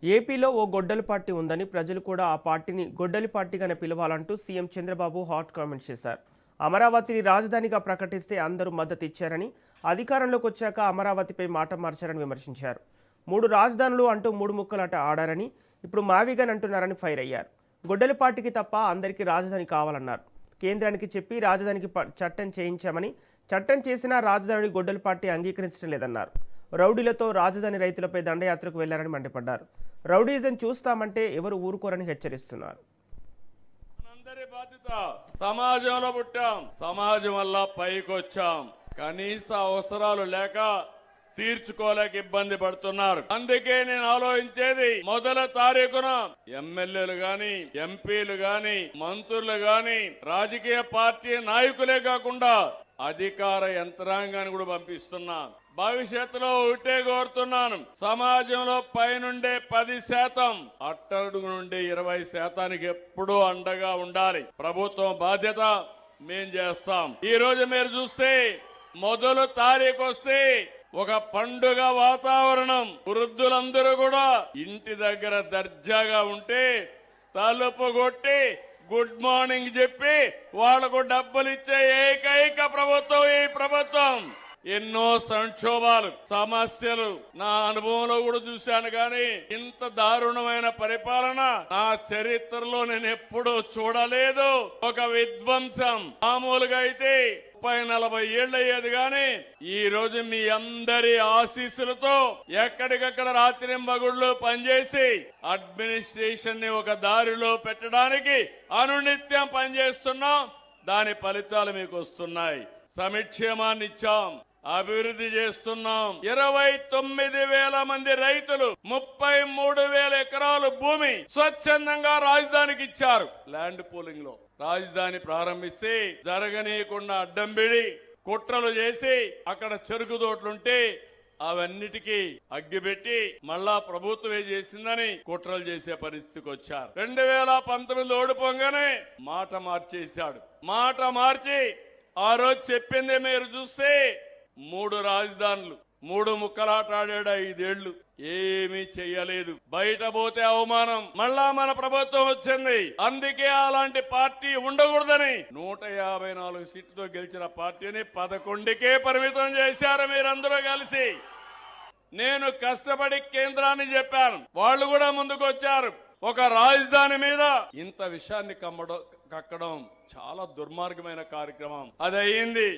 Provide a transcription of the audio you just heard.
ఏపీలో ఓ గొడ్డలి పార్టీ ఉందని ప్రజలు కూడా ఆ పార్టీని గొడ్డలి పార్టీగానే పిలవాలంటూ సీఎం చంద్రబాబు హాట్ కామెంట్స్ చేశారు. అమరావతిని రాజధానిగా ప్రకటిస్తే అందరూ మద్దతు ఇచ్చారని, అధికారంలోకి వచ్చాక అమరావతిపై మాట మార్చారని విమర్శించారు. 3 రాజధానులు అంటూ 3 ముక్కలాట ఆడారని, ఇప్పుడు మావిగన్ అంటున్నారని ఫైర్ అయ్యారు. గొడ్డలి పార్టీకి తప్ప అందరికీ రాజధాని కావాలన్నారు. కేంద్రానికి చెప్పి రాజధానికి చట్టం చేయించామని, చట్టం చేసినా రాజధానిని గొడ్డలి పార్టీ అంగీకరించడం లేదన్నారు. రౌడీలతో రాజధాని రైతులపై దండయాత్రకు వెళ్లారని మండిపడ్డారు. రౌడీజం చూస్తామంటే ఎవరు ఊరుకోరని హెచ్చరిస్తున్నారు. మనందరి బాధ్యత. సమాజంలో పుట్టాం, సమాజం వల్ల పైకొచ్చాం. కనీస అవసరాలు లేక తీర్చుకోలేక ఇబ్బంది పడుతున్నారు. అందుకే నేను ఆలోచించేది, మొదల తారీఖున ఎమ్మెల్యేలు గాని, ఎంపీలు గాని, మంత్రులు గాని, రాజకీయ పార్టీ నాయకులే కాకుండా అధికార యంత్రాంగాన్ని కూడా పంపిస్తున్నా. భవిష్యత్తులో ఒకటే కోరుతున్నాను, సమాజంలో పైనుండే 10%, అట్టడుగు నుండి 20% ఎప్పుడూ అండగా ఉండాలి. ప్రభుత్వం బాధ్యత మేం చేస్తాం. ఈ రోజు మీరు చూస్తే మొదలు తారీఖు వస్తే ఒక పండుగ వాతావరణం. వృద్ధులందరూ కూడా ఇంటి దగ్గర దర్జాగా ఉంటే తలుపు కొట్టి గుడ్ మార్నింగ్ చెప్పి వాళ్లకు డబ్బులు ఇచ్చే ఏకైక ప్రభుత్వం ఈ ప్రభుత్వం. ఎన్నో సంక్షోభాలు, సమస్యలు నా అనుభవంలో కూడా చూశాను, కానీ ఇంత దారుణమైన పరిపాలన నా చరిత్రలో నేను ఎప్పుడూ చూడలేదు. ఒక విధ్వంసం. మామూలుగా అయితే 30-40 ఏళ్ళు అయ్యేది, కానీ ఈ రోజు మీ అందరి ఆశీస్సులతో ఎక్కడికక్కడ రాత్రింబగుళ్ళు పనిచేసి అడ్మినిస్ట్రేషన్ ని ఒక దారిలో పెట్టడానికి అనునిత్యం పనిచేస్తున్నాం. దాని ఫలితాలు మీకు వస్తున్నాయి. సంక్షేమాన్ని ఇచ్చాం, అభివృద్ధి చేస్తున్నాం. 29,000 మంది రైతులు 33,000 ఎకరాలు భూమి స్వచ్ఛందంగా రాజధానికి ఇచ్చారు. ల్యాండ్ పూలింగ్ లో రాజధాని ప్రారంభిస్తే జరగనీయకుండా అడ్డంబిడి కుట్రలు చేసి అక్కడ చెరుకు తోటలుంటే అవన్నిటికీ అగ్గిపెట్టి మళ్ళా ప్రభుత్వమే చేసిందని కుట్రలు చేసే పరిస్థితికి వచ్చారు. 2019 ఓడిపోగానే మాట మార్చేశాడు. మాట మార్చి ఆ రోజు చెప్పింది మీరు చూస్తే 3 రాజధానులు, 3 ముక్కలాట ఆడాడు. 5 ఏళ్లు ఏమీ చెయ్యలేదు. బయట పోతే అవమానం. మళ్ళా మన ప్రభుత్వం వచ్చింది. అందుకే అలాంటి పార్టీ ఉండకూడదని 154 సీట్లతో గెలిచిన పార్టీని 11కే పరిమితం చేశారు మీరందరూ కలిసి. నేను కష్టపడి కేంద్రాన్ని చెప్పాను, వాళ్ళు కూడా ముందుకు వచ్చారు. ఒక రాజధాని మీద ఇంత విషయాన్ని కక్కడం చాలా దుర్మార్గమైన కార్యక్రమం. అది అయింది.